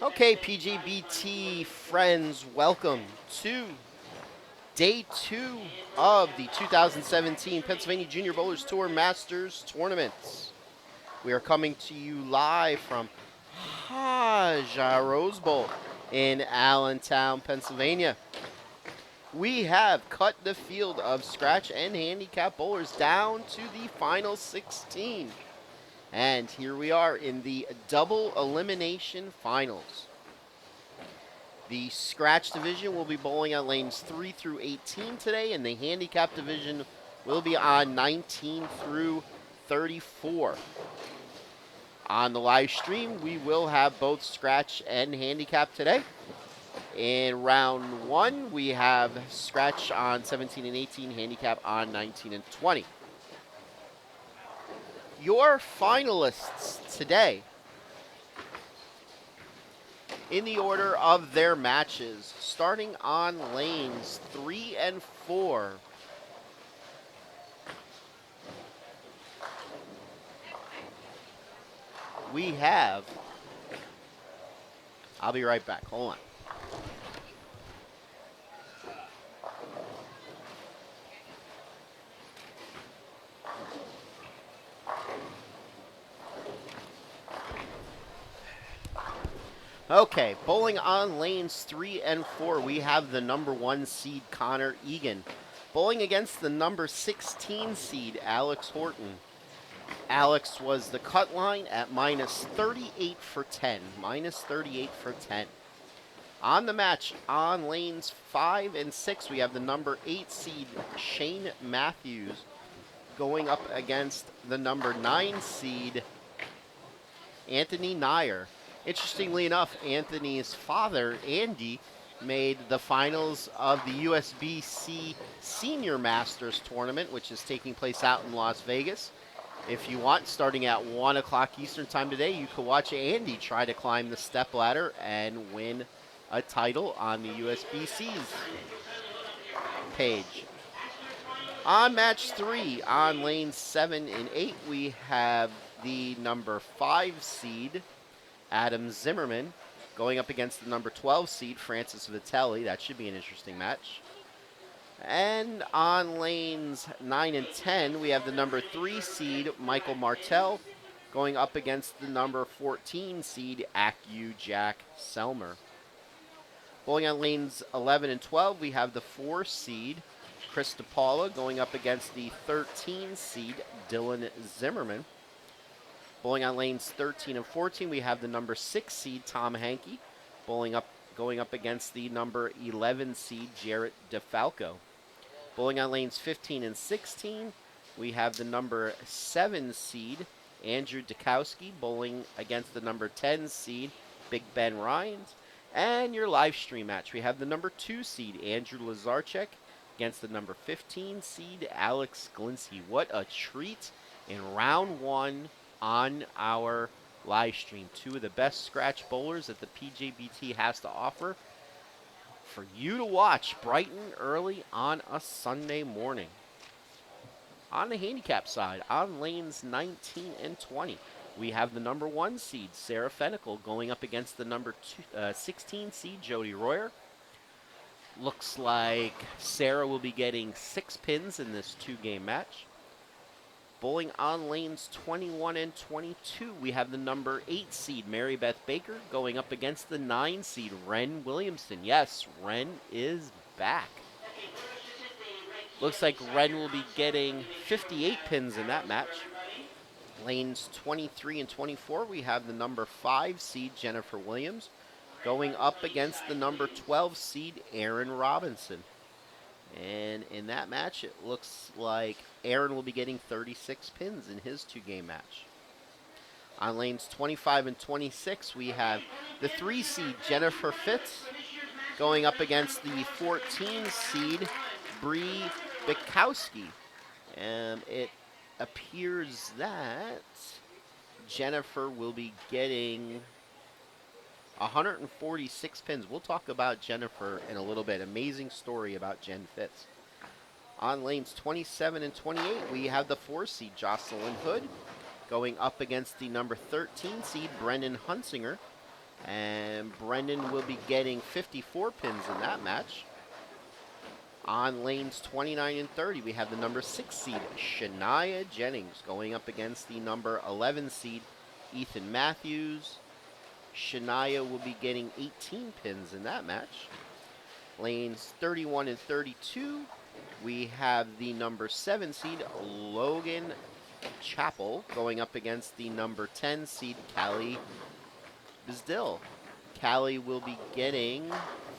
Okay, PJBT friends, welcome to day 2 of the 2017 Pennsylvania Junior Bowlers Tour Masters Tournament. We are coming to you live from Haja Rose Bowl in Allentown, Pennsylvania. We have cut the field of scratch and handicap bowlers down to the final 16. And here we are in the double elimination finals. The scratch division will be bowling on lanes 3 through 18 today, and the handicap division will be on 19 through 34. On the live stream, we will have both scratch and handicap today. In round 1, we have scratch on 17 and 18, handicap on 19 and 20. Your finalists today in the order of their matches, starting on lanes 3 and 4. We have, I'll be right back, hold on. Okay, bowling on lanes 3 and 4, we have the number 1 seed, Connor Egan. Bowling against the number 16 seed, Alex Horton. Alex was the cut line at minus 38 for 10. Minus 38 for 10. On the match, on lanes 5 and 6, we have the number 8 seed, Shane Matthews, going up against the number 9 seed, Anthony Nyer. Interestingly enough, Anthony's father, Andy, made the finals of the USBC Senior Masters Tournament, which is taking place out in Las Vegas. If you want, starting at 1 o'clock Eastern Time today, you could watch Andy try to climb the step ladder and win a title on the USBC's page. On match 3, on lanes 7 and 8, we have the number 5 seed, Adam Zimmerman, going up against the number 12 seed, Francis Vitelli. That should be an interesting match. And on lanes 9 and 10, we have the number 3 seed, Michael Martell, going up against the number 14 seed, Acu Jack Selmer. Bowling on lanes 11 and 12, we have the 4 seed, Chris DePaula, going up against the 13 seed, Dylan Zimmerman. Bowling on lanes 13 and 14, we have the number 6 seed, Tom Hankey, going up against the number 11 seed, Jarrett DeFalco. Bowling on lanes 15 and 16, we have the number 7 seed, Andrew Dukowski, bowling against the number 10 seed, Big Ben Ryans. And your live stream match, we have the number 2 seed, Andrew Lazarchuk, against the number 15 seed, Alex Glinski. What a treat in round 1 on our live stream. 2 of the best scratch bowlers that the PJBT has to offer for you to watch bright and early on a Sunday morning. On the handicap side, on lanes 19 and 20, we have the number 1 seed, Sarah Fennicle, going up against the number 16 seed, Jody Royer. Looks like Sarah will be getting 6 pins in this 2-game match. Bowling on lanes 21 and 22, we have the number 8 seed, Mary Beth Baker, going up against the 9 seed, Ren Williamson. Yes, Ren is back. Looks like Ren will be getting 58 pins in that match. Lanes 23 and 24, we have the number 5 seed, Jennifer Williams, going up against the number 12 seed, Aaron Robinson. And in that match, it looks like Aaron will be getting 36 pins in his 2-game match. On lanes 25 and 26, we have the 3 seed, Jennifer Fitz, going up against the 14 seed, Bree Bukowski. And it appears that Jennifer will be getting 146 pins. We'll talk about Jennifer in a little bit. Amazing story about Jen Fitz. On lanes 27 and 28, we have the 4 seed, Jocelyn Hood, going up against the number 13 seed, Brendan Hunsinger. And Brendan will be getting 54 pins in that match. On lanes 29 and 30, we have the number 6 seed, Shania Jennings, going up against the number 11 seed, Ethan Matthews. Shania will be getting 18 pins in that match. Lanes 31 and 32, we have the number 7 seed, Logan Chappell, going up against the number 10 seed, Callie Bizdill. Callie will be getting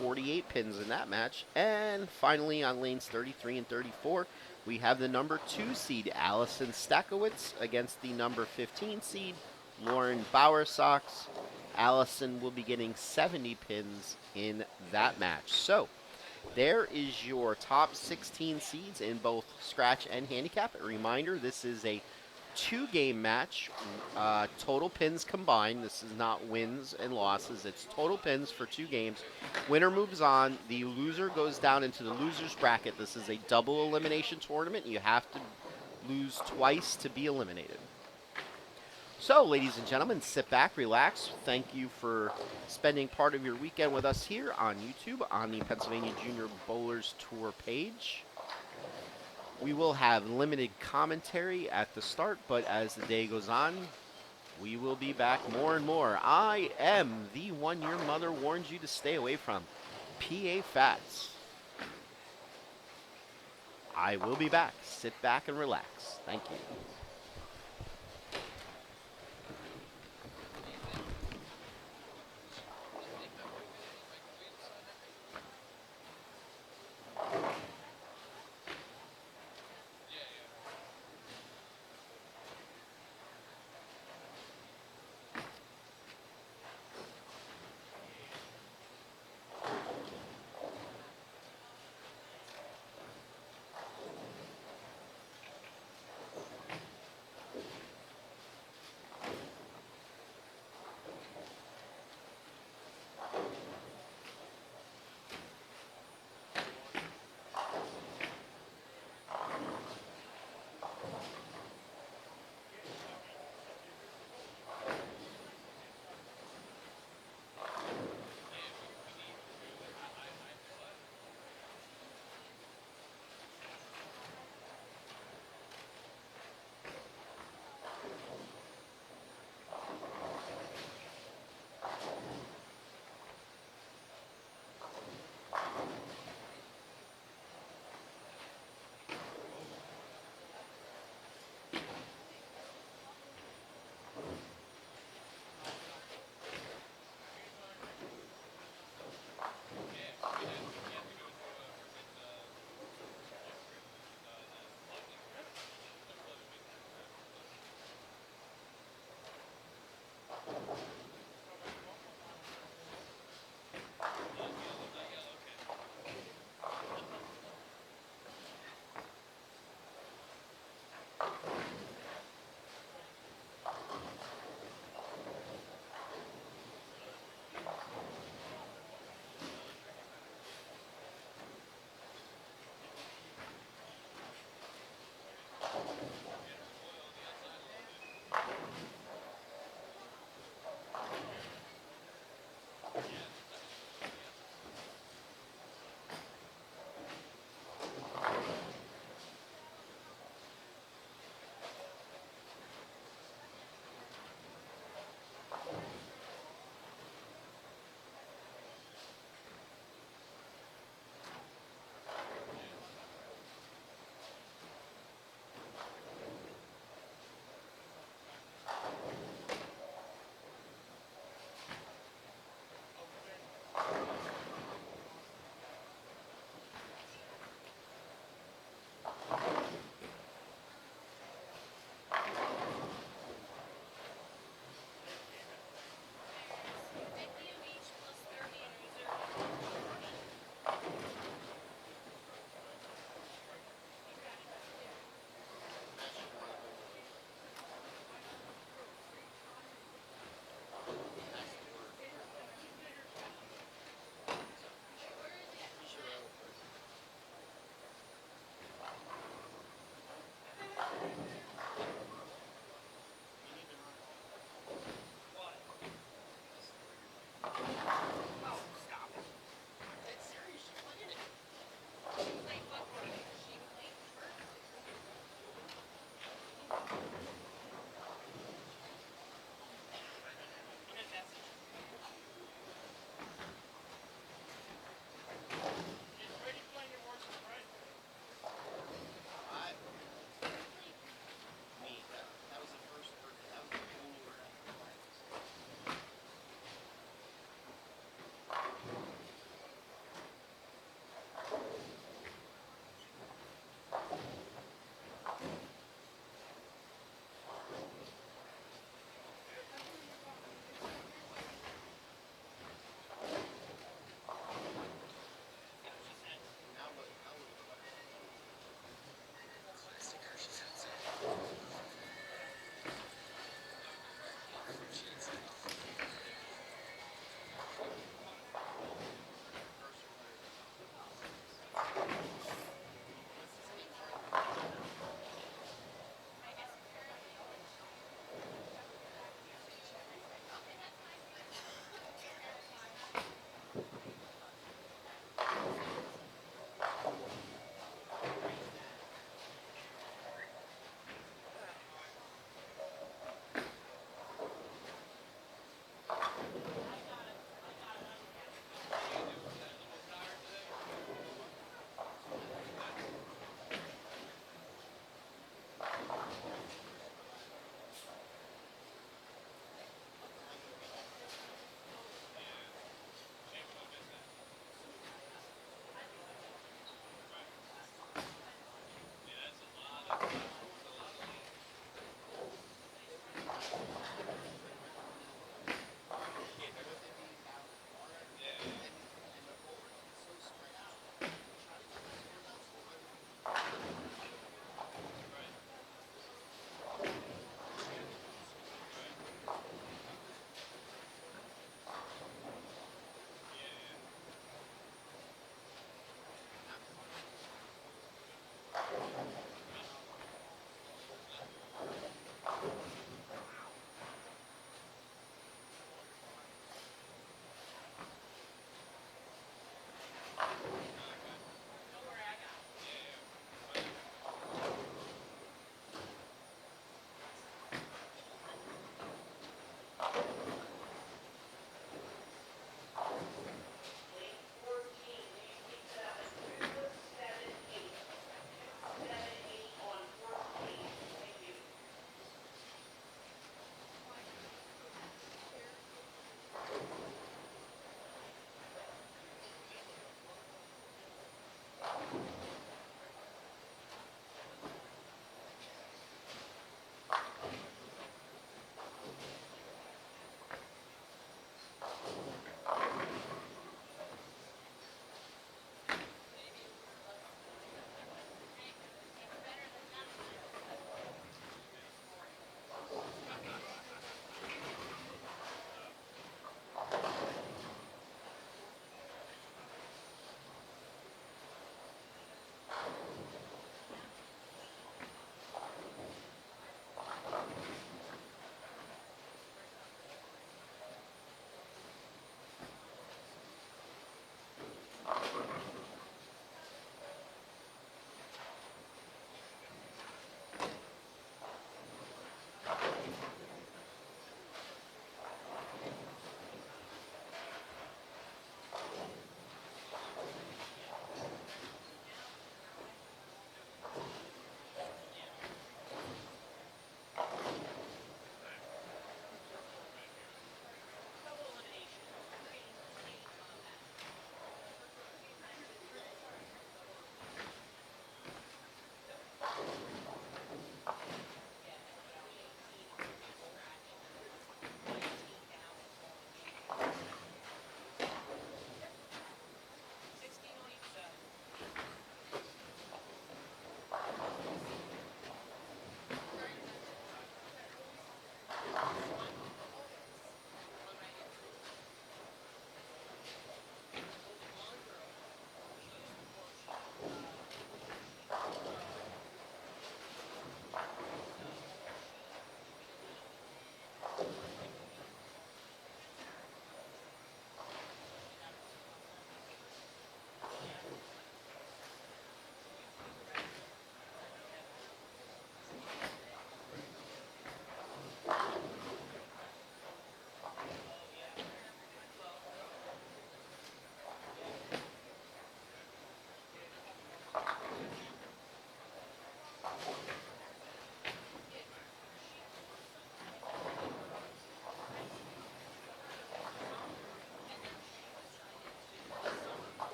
48 pins in that match. And finally, on lanes 33 and 34, we have the number 2 seed, Allison Stakowitz, against the number 15 seed, Lauren Bowersox. Allison will be getting 70 pins in that match. So, there is your top 16 seeds in both scratch and handicap. A reminder, this is a 2-game match, total pins combined. This is not wins and losses. It's total pins for 2 games. Winner moves on. The loser goes down into the loser's bracket. This is a double elimination tournament. You have to lose twice to be eliminated. So, ladies and gentlemen, sit back, relax. Thank you for spending part of your weekend with us here on YouTube on the Pennsylvania Junior Bowlers Tour page. We will have limited commentary at the start, but as the day goes on, we will be back more and more. I am the one your mother warned you to stay away from, PA Fats. I will be back. Sit back and relax. Thank you.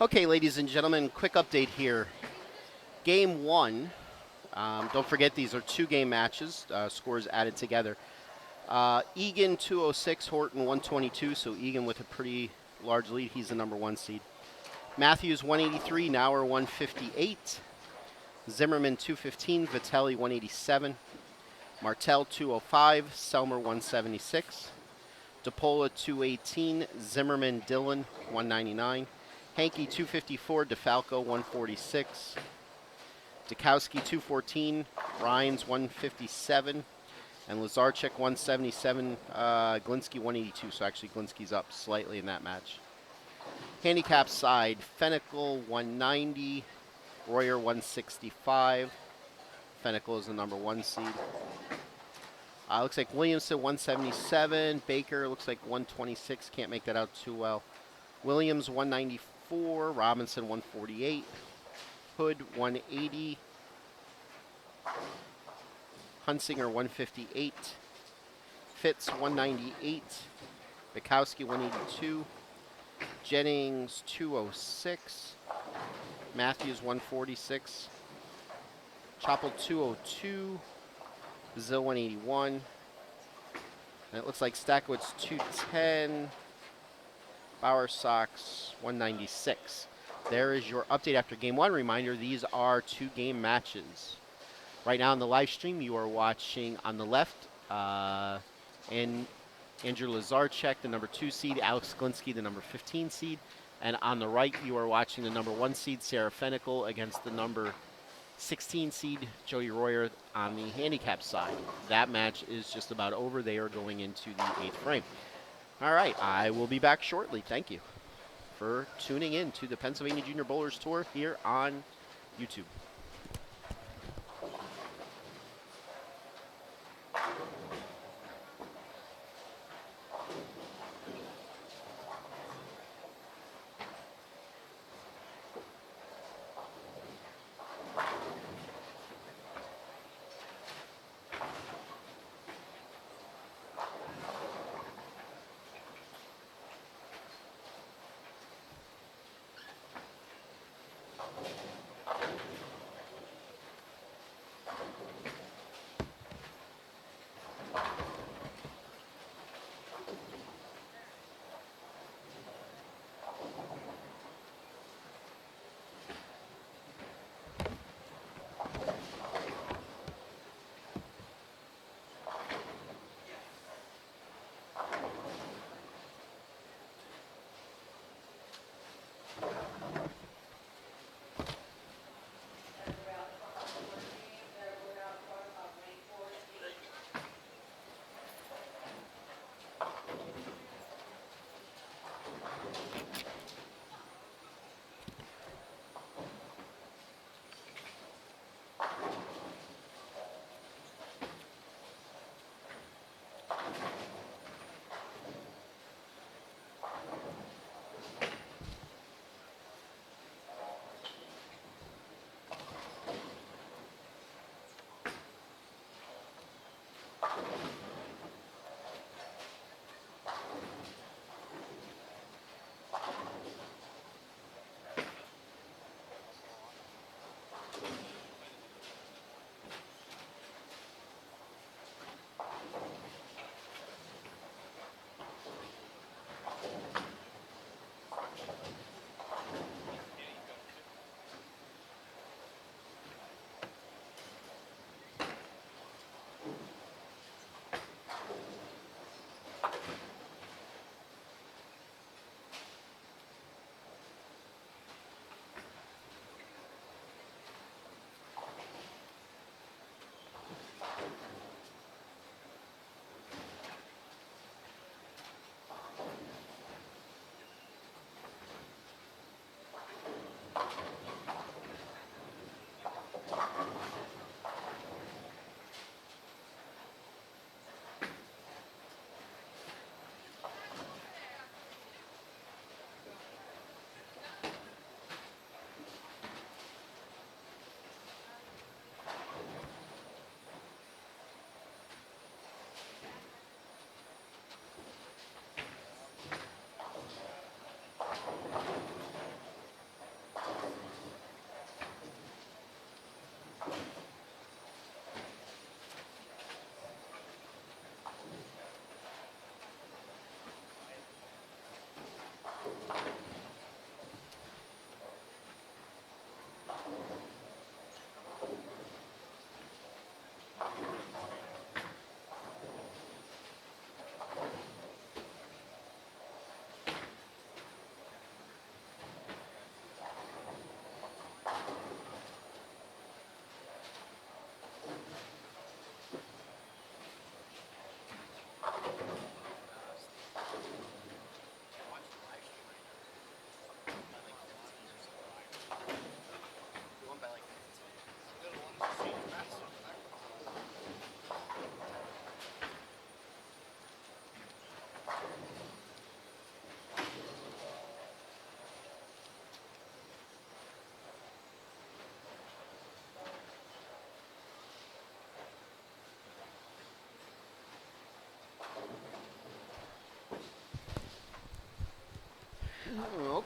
Okay, ladies and gentlemen, quick update here. Game 1, don't forget these are 2-game matches, scores added together. Egan 206, Horton 122, so Egan with a pretty large lead. He's the number 1 seed. Matthews 183, Nauer 158. Zimmerman 215, Vitelli 187. Martell 205, Selmer 176. DePola 218, Zimmerman Dillon 199. Hankey 254, DeFalco 146. Dukowski 214, Rhines 157, and Lazarchik 177, Glinsky 182. So actually Glinsky's up slightly in that match. Handicap side, Fennicle 190, Royer 165. Fennicle is the number 1 seed. Looks like Williamson 177, Baker looks like 126, can't make that out too well. Williams 194, Robinson 148, Hood 180, Hunsinger 158, Fitz 198, Bukowski 182, Jennings 206, Matthews 146, Choppel 202, Brazil 181, and it looks like Stackwitz 210, Bauer Sox 196. There is your update after game 1. Reminder, these are 2-game matches. Right now on the live stream, you are watching on the left, and Andrew Lazarchik, the number 2 seed, Alex Glinsky, the number 15 seed, and on the right, you are watching the number 1 seed, Sarah Fennicle, against the number 16 seed, Joey Royer, on the handicap side. That match is just about over. They are going into the 8th frame. All right, I will be back shortly. Thank you for tuning in to the Pennsylvania Junior Bowlers Tour here on YouTube.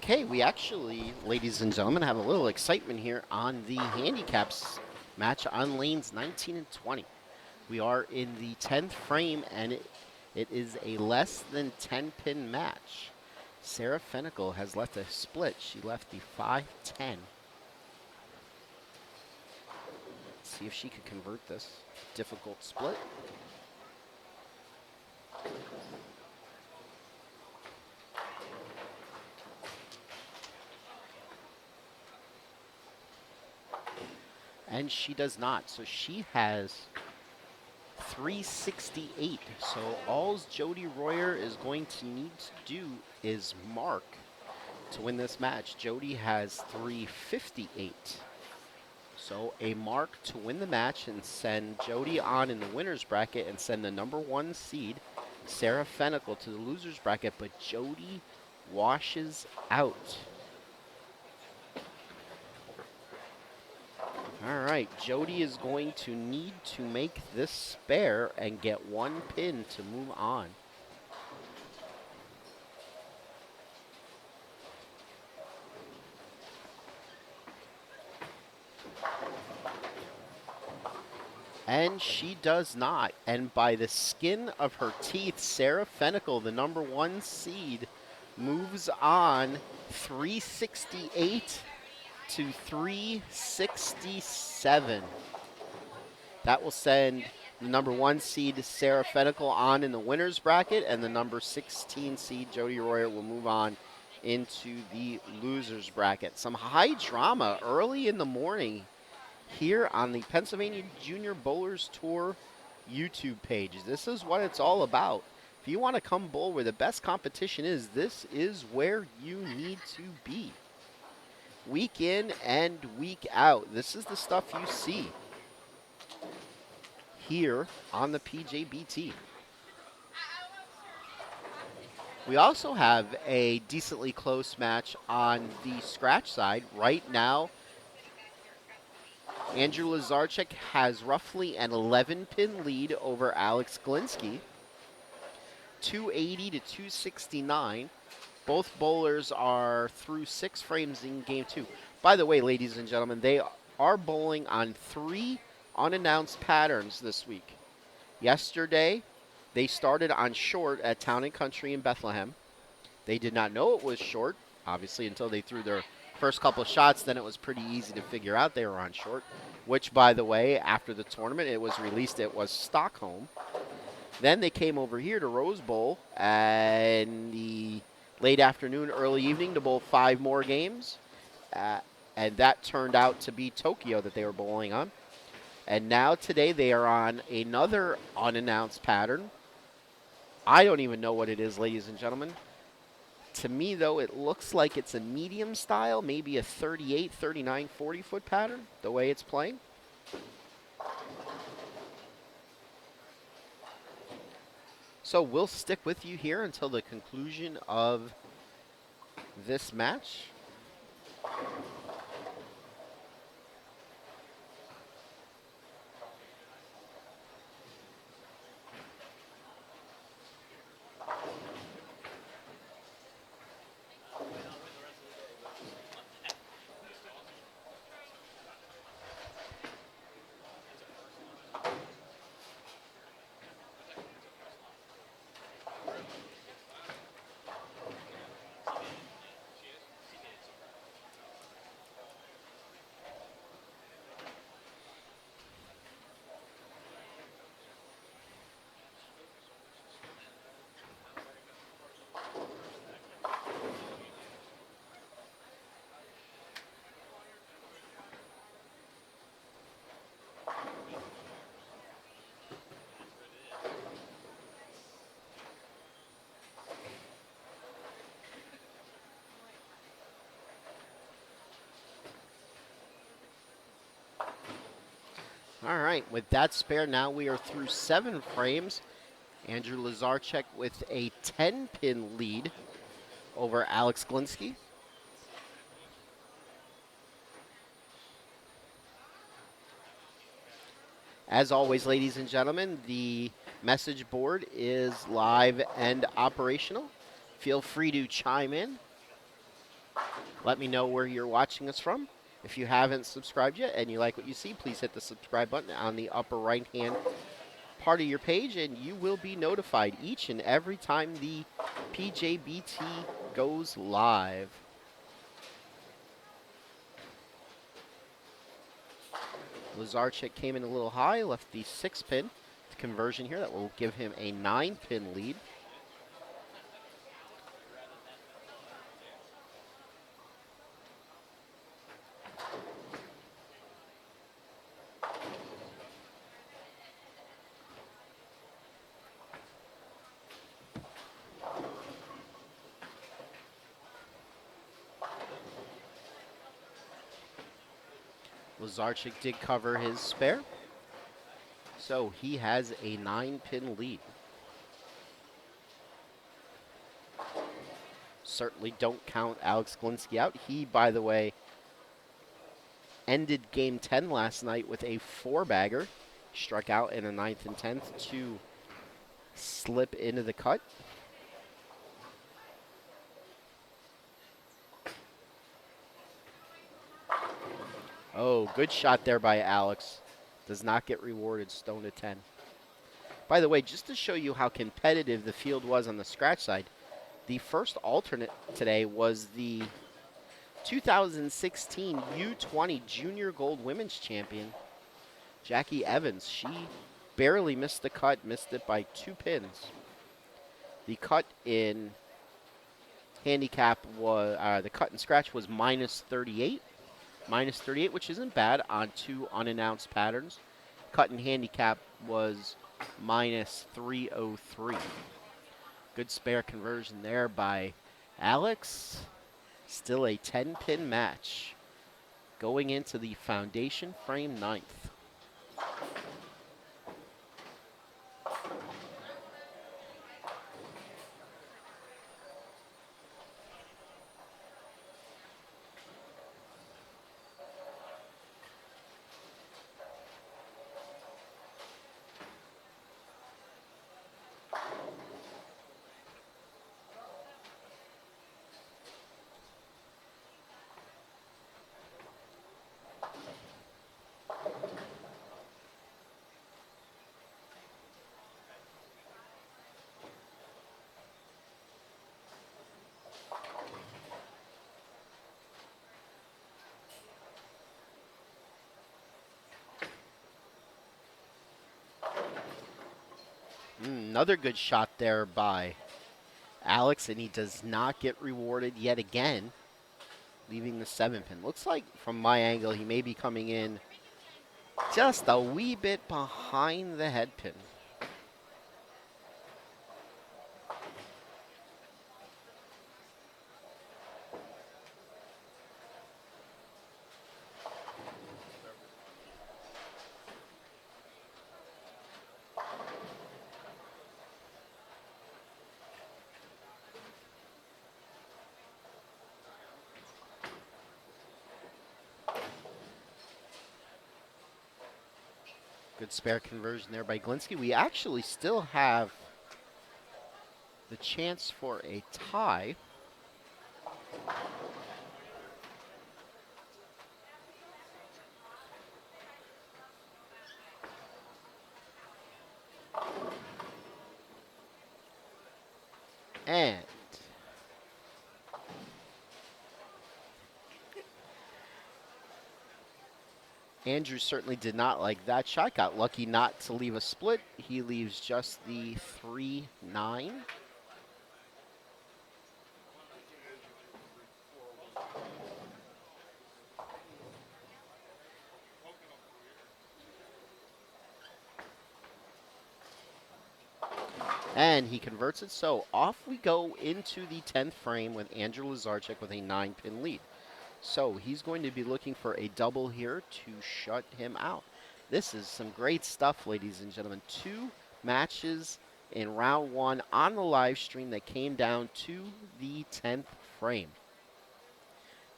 Okay, we actually, ladies and gentlemen, have a little excitement here on the handicaps match on lanes 19 and 20. We are in the 10th frame, and it is a less than 10 pin match. Sarah Fenical has left a split. She left the 5-10. See if she could convert this difficult split. And she does not. So she has 368. So all Jody Royer is going to need to do is mark to win this match. Jody has 358. So a mark to win the match and send Jody on in the winner's bracket and send the number 1 seed, Sarah Fenical, to the loser's bracket, but Jody washes out. All right, Jody is going to need to make this spare and get 1 pin to move on. And she does not. And by the skin of her teeth, Sarah Fenical, the number 1 seed, moves on 368 to 367. That will send the number 1 seed, Sarah Fenical, on in the winner's bracket, and the number 16 seed, Jody Royer, will move on into the loser's bracket. Some high drama early in the morning here on the Pennsylvania Junior Bowlers Tour YouTube page. This is what it's all about. If you want to come bowl where the best competition is, this is where you need to be. Week in and week out, this is the stuff you see here on the PJBT. We also have a decently close match on the scratch side. Right now, Andrew Lazarchuk has roughly an 11-pin lead over Alex Glinski, 280 to 269. Both bowlers are through 6 frames in game 2. By the way, ladies and gentlemen, they are bowling on 3 unannounced patterns this week. Yesterday, they started on short at Town & Country in Bethlehem. They did not know it was short, obviously, until they threw their first couple of shots. Then it was pretty easy to figure out they were on short, which, by the way, after the tournament, it was released it was Stockholm. Then they came over here to Rose Bowl and the late afternoon, early evening to bowl 5 more games. And that turned out to be Tokyo that they were bowling on. And now today they are on another unannounced pattern. I don't even know what it is, ladies and gentlemen. To me, though, it looks like it's a medium style, maybe a 38, 39, 40-foot pattern, the way it's playing. So we'll stick with you here until the conclusion of this match. All right, with that spare, now we are through 7 frames. Andrew Lazarchuk with a 10-pin lead over Alex Glinski. As always, ladies and gentlemen, the message board is live and operational. Feel free to chime in. Let me know where you're watching us from. If you haven't subscribed yet and you like what you see, please hit the subscribe button on the upper right-hand part of your page, and you will be notified each and every time the PJBT goes live. Lazarchik came in a little high, left the 6-pin conversion here. That will give him a 9-pin lead. Lazarchik did cover his spare, so he has a 9-pin lead. Certainly don't count Alex Glinski out. He, by the way, ended Game 10 last night with a 4-bagger. Struck out in the 9th and 10th to slip into the cut. Oh, good shot there by Alex. Does not get rewarded, stone to 10. By the way, just to show you how competitive the field was on the scratch side, the first alternate today was the 2016 U20 Junior Gold Women's Champion, Jackie Evans. She barely missed the cut, missed it by 2 pins. The cut in handicap was, the cut and scratch was minus 38, which isn't bad on 2 unannounced patterns. Cut and handicap was minus 303. Good spare conversion there by Alex. Still a 10-pin match going into the foundation frame 9th. Another good shot there by Alex, and he does not get rewarded yet again, leaving the 7-pin. Looks like from my angle he may be coming in just a wee bit behind the head pin. Good spare conversion there by Glinski. We actually still have the chance for a tie. And Andrew certainly did not like that shot. Got lucky not to leave a split. He leaves just the 3-9. And he converts it, so off we go into the 10th frame with Andrew Lazarchik with a 9-pin lead. So he's going to be looking for a double here to shut him out. This is some great stuff, ladies and gentlemen. 2 matches in round 1 on the live stream that came down to the 10th frame.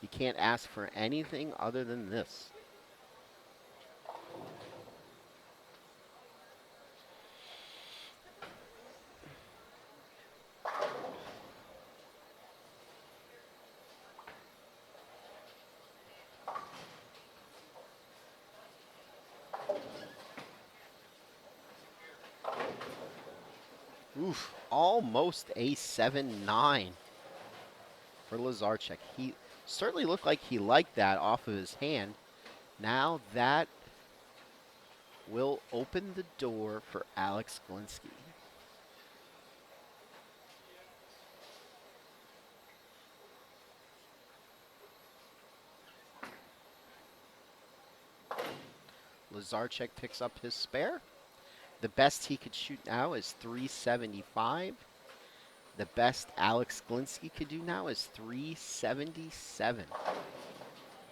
You can't ask for anything other than this. Oof, almost a 7-9 for Lazarchuk. He certainly looked like he liked that off of his hand. Now that will open the door for Alex Glinski. Lazarchuk picks up his spare. The best he could shoot now is 375. The best Alex Glinski could do now is 377.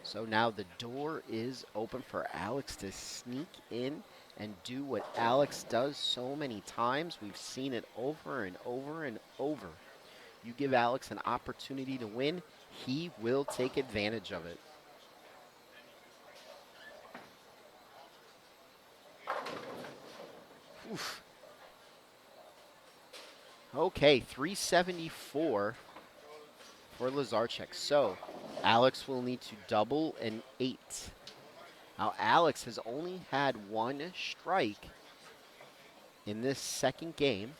So now the door is open for Alex to sneak in and do what Alex does so many times. We've seen it over and over and over. You give Alex an opportunity to win, he will take advantage of it. Oof. Okay, 374 for Lazarchuk. So Alex will need to double an 8. Now Alex has only had one strike in this second game.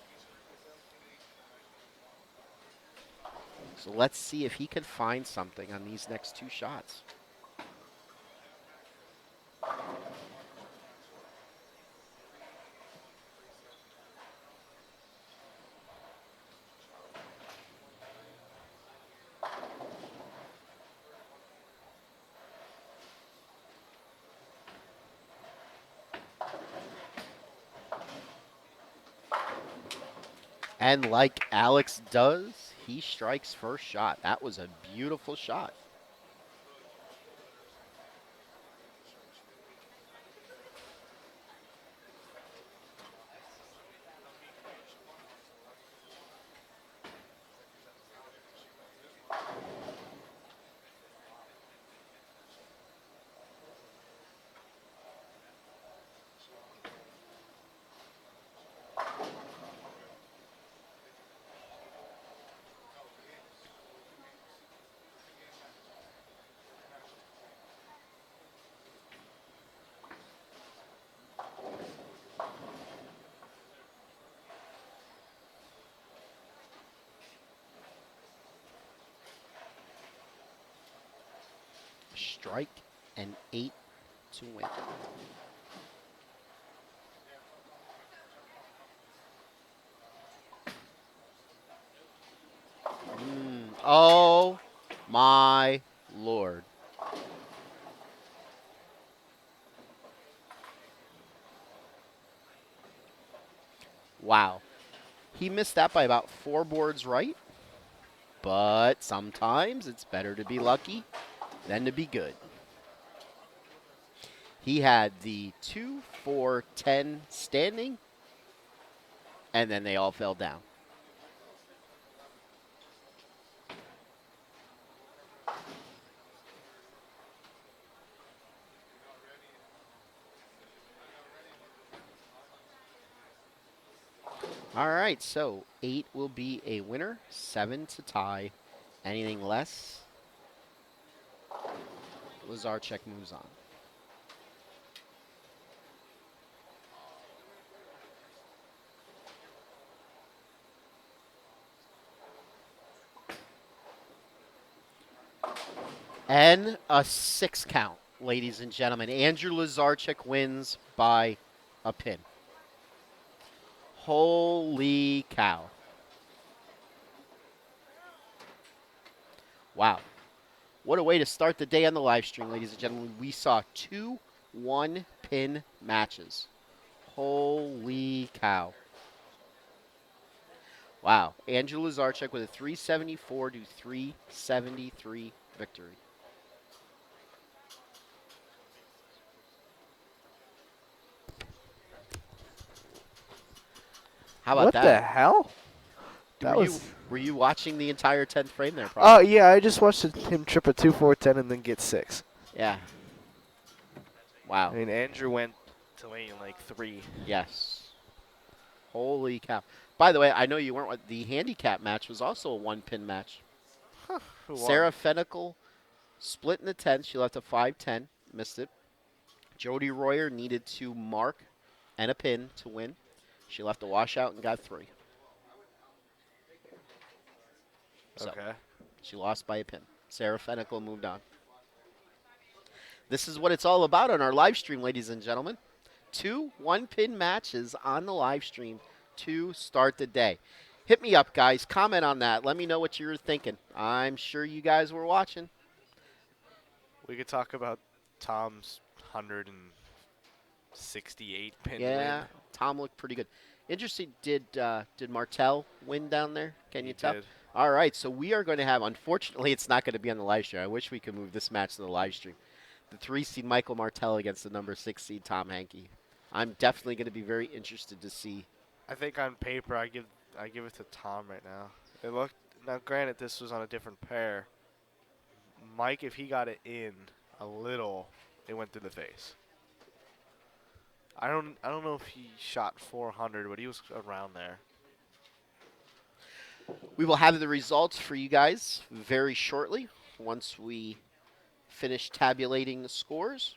So let's see if he can find something on these next two shots. And like Alex does, he strikes first shot. That was a beautiful shot. Strike and 8 to win. Oh my Lord. Wow. He missed that by about 4 boards right. But sometimes it's better to be lucky than to be good. He had the 2, 4, 10 standing, and then they all fell down. All right, so 8 will be a winner, 7 to tie. Anything less, Lazarchuk moves on. And a 6 count, ladies and gentlemen. Andrew Lazarchuk wins by a pin. Holy cow. Wow. What a way to start the day on the live stream, ladies and gentlemen. We saw 2 one-pin matches. Holy cow. Wow. Andrew Lazarchuk with a 374 to 373 victory. How about that? What the hell? Were you watching the entire 10th frame there, Oh, probably? yeah, I just watched him trip a 2, 4, 10 and then get 6. Yeah. Wow. I mean, Andrew went to lane like 3. Yes. Holy cow. By the way, I know you weren't. The handicap match was also a one-pin match. Huh, who won? Sarah Fennicle split in the 10th. She left a 5-10. Missed it. Jody Royer needed to mark and a pin to win. She left a washout and got 3. So Okay. she lost by a pin. Sarah Fenical moved on. This is what it's all about on our live stream, ladies and gentlemen. 2 one-pin matches on the live stream to start the day. Hit me up, guys. Comment on that. Let me know what you're thinking. I'm sure you guys were watching. We could talk about Tom's 168 pin Yeah, win. Tom looked pretty good. Interesting. Did Martel win down there? Can He you tell? did. All right. So we are going to have. Unfortunately, it's not going to be on the live stream. I wish we could move this match to the live stream. The 3 seed Michael Martel against the number 6 seed Tom Hankey. I'm definitely going to be very interested to see. I think on paper I give it to Tom right now. It looked now. Granted, this was on a different pair. Mike, if he got it in a little, it went through the face. I don't know if he shot 400, but he was around there. We will have the results for you guys very shortly once we finish tabulating the scores.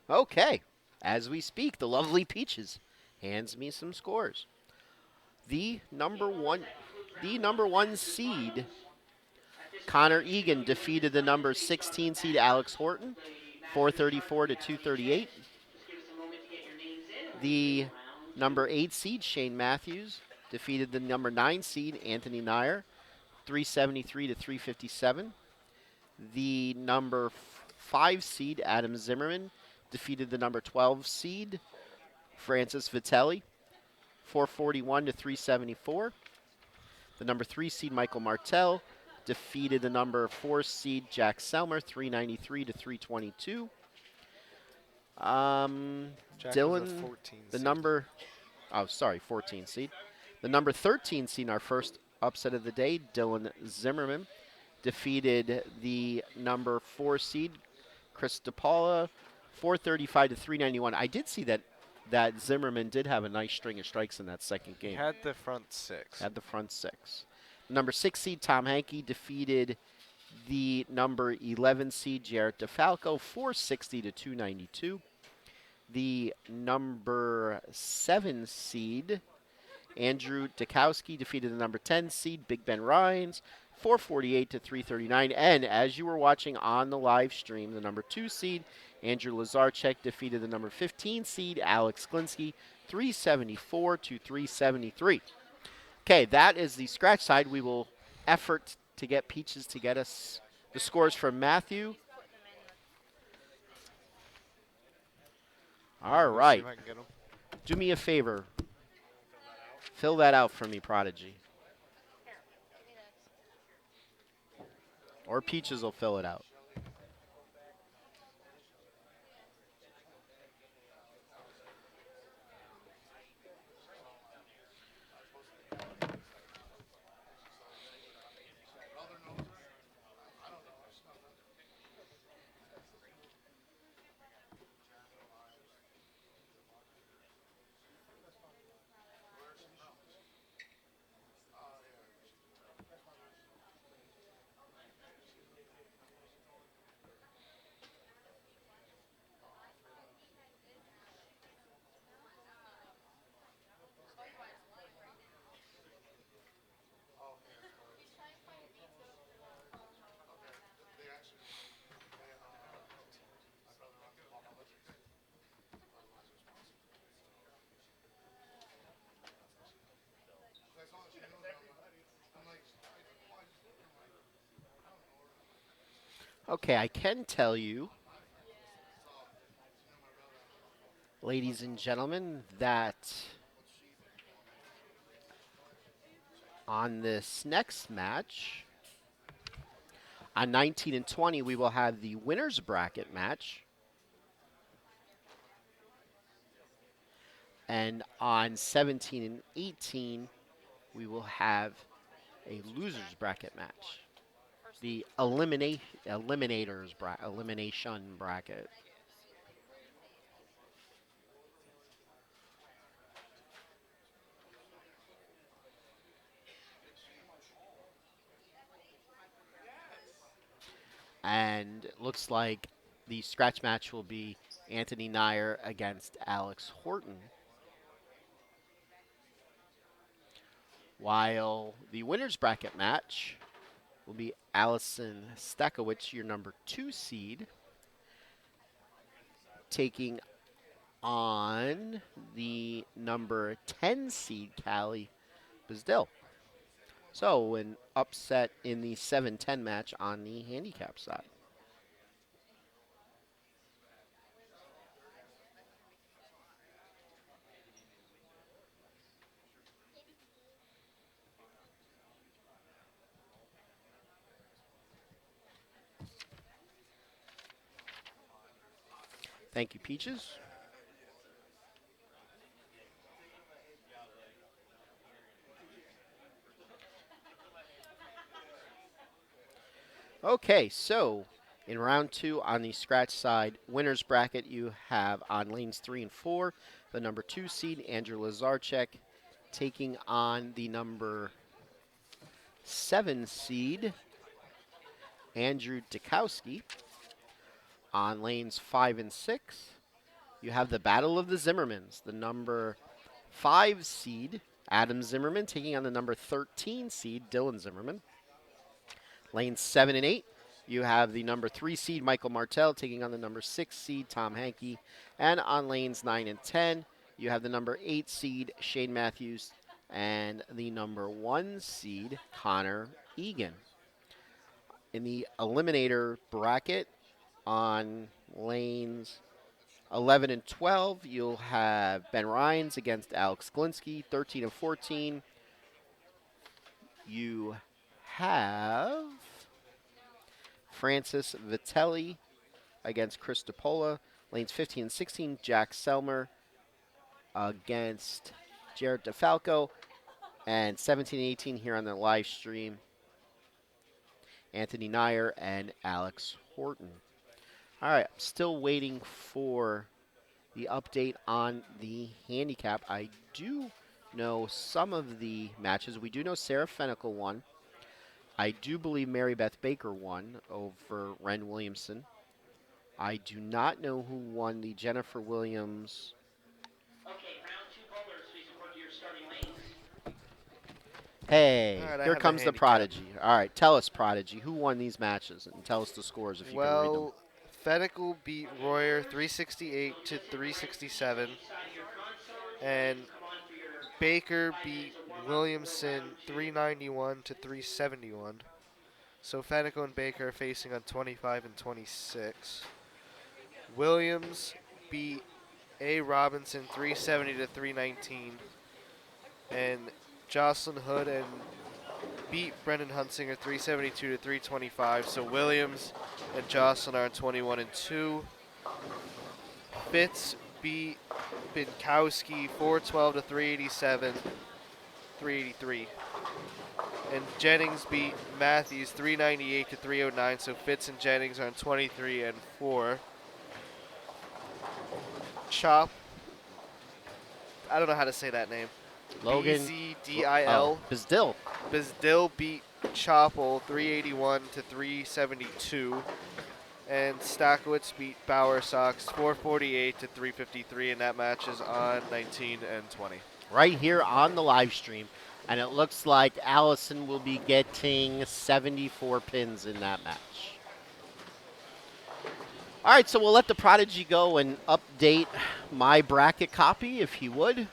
Okay, as we speak, the lovely Peaches hands me some scores. The number one seed, Connor Egan, defeated the number 16 seed Alex Horton, 434 to 238. The number 8 seed, Shane Matthews, defeated the number 9 seed Anthony Nair, 373 to 357. The number 5 seed, Adam Zimmerman, defeated the number 12 seed, Francis Vitelli, 441 to 374. The number 3 seed, Michael Martel, defeated the number 4 seed, Jack Selmer, 393 to 322. Jack was Dylan, 14 the seed. number, 14 seed. The number 13 seed in our first upset of the day, Dylan Zimmerman, defeated the number 4 seed, Chris DePaula, 435 to 391. I did see that Zimmerman did have a nice string of strikes in that second He game. had the front 6. Had the front 6. Number 6 seed, Tom Hankey, defeated the number 11 seed, Jarrett DeFalco, 460 to 292. The number 7 seed, Andrew Dukowski, defeated the number 10 seed, Big Ben Rhines, 448 to 339. And as you were watching on the live stream, the number 2 seed, Andrew Lazarchuk, defeated the number 15 seed, Alex Glinsky, 374 to 373. Okay, that is the scratch side. We will effort to get Peaches to get us the scores from Matthew. All Let's see right. if I can get him. Do me a favor. Fill that out for me, Prodigy. Or Peaches will fill it out. Okay, I can tell you, ladies and gentlemen, that on this next match, on 19 and 20, we will have the winner's bracket match. And on 17 and 18, we will have a loser's bracket match. The elimination bracket. And it looks like the scratch match will be Anthony Nair against Alex Horton. while the winner's bracket match will be Allison Stakowicz, your number 2 seed, taking on the number 10 seed, Callie Bizdil. So an upset in the 7-10 match on the handicap side. Thank you, Peaches. Okay, so in round 2 on the scratch side, winner's bracket, you have on lanes 3 and 4, the number 2 seed, Andrew Lazarchek, taking on the number 7 seed, Andrew Dukowski. On lanes 5 and 6, you have the Battle of the Zimmermans, the number 5 seed, Adam Zimmerman, taking on the number 13 seed, Dylan Zimmerman. Lanes 7 and 8, you have the number 3 seed, Michael Martell, taking on the number 6 seed, Tom Hankey. And on lanes 9 and 10, you have the number 8 seed, Shane Matthews, and the number 1 seed, Connor Egan. In the eliminator bracket, on lanes 11 and 12, you'll have Ben Ryans against Alex Glinsky. 13 and 14, you have Francis Vitelli against Chris DePola. Lanes 15 and 16, Jack Selmer against Jared DeFalco. And 17 and 18 here on the live stream, Anthony Nyer and Alex Horton. All right, I'm still waiting for the update on the handicap. I do know some of the matches. We do know Sarah Fennicle won. I do believe Mary Beth Baker won over Ren Williamson. I do not know who won the Jennifer Williams. Okay, round 2 bowlers, please report to your starting lanes. Hey, All right, I here have the comes the handicap. Prodigy. All right, tell us, Prodigy, who won these matches? And tell us the scores if you can read them. Well, Fennicle beat Royer 368 to 367, and Baker beat Williamson 391 to 371. So Fennicle and Baker are facing on 25 and 26. Williams beat A. Robinson 370 to 319, and Jocelyn Hood and beat Brendan Hunsinger 372 to 325. So Williams and Jocelyn are on 21 and 2. Fitz beat Binkowski 412 to 387, 383. And Jennings beat Matthews 398 to 309. So Fitz and Jennings are on 23 and 4. Chop. I don't know how to say that name. Logan. BZDIL. Bizdil. Bizdil beat Choppel 381 to 372. And Stakowicz beat Bauer Sox 448 to 353. And that match is on 19 and 20. Right here on the live stream. And it looks like Allison will be getting 74 pins in that match. All right, so we'll let the Prodigy go and update my bracket copy, if he would.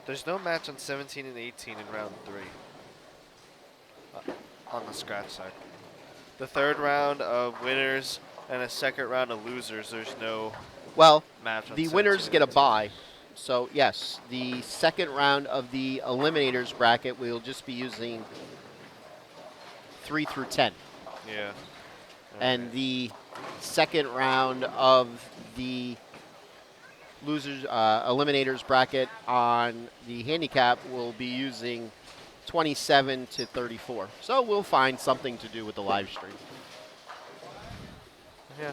There's no match on 17 and 18 in round 3 on the scratch side. The third round of winners and a second round of losers, there's no match on the 17 winners and get a 18. bye. So, yes, the second round of the eliminators bracket, we'll just be using 3 through 10. Yeah. And the second round of the losers eliminators bracket on the handicap will be using 27 to 34. So we'll find something to do with the live stream. Yeah.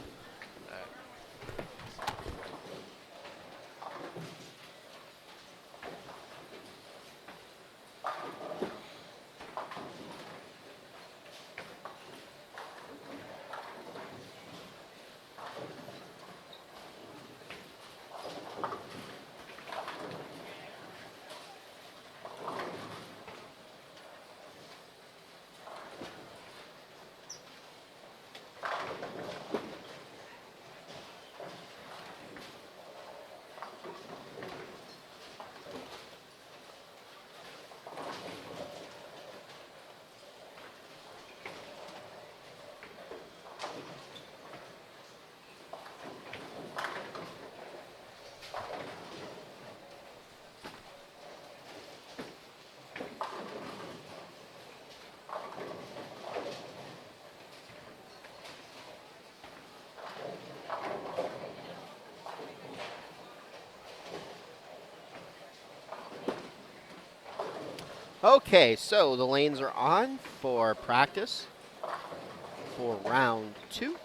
Okay, so the lanes are on for practice for round 2.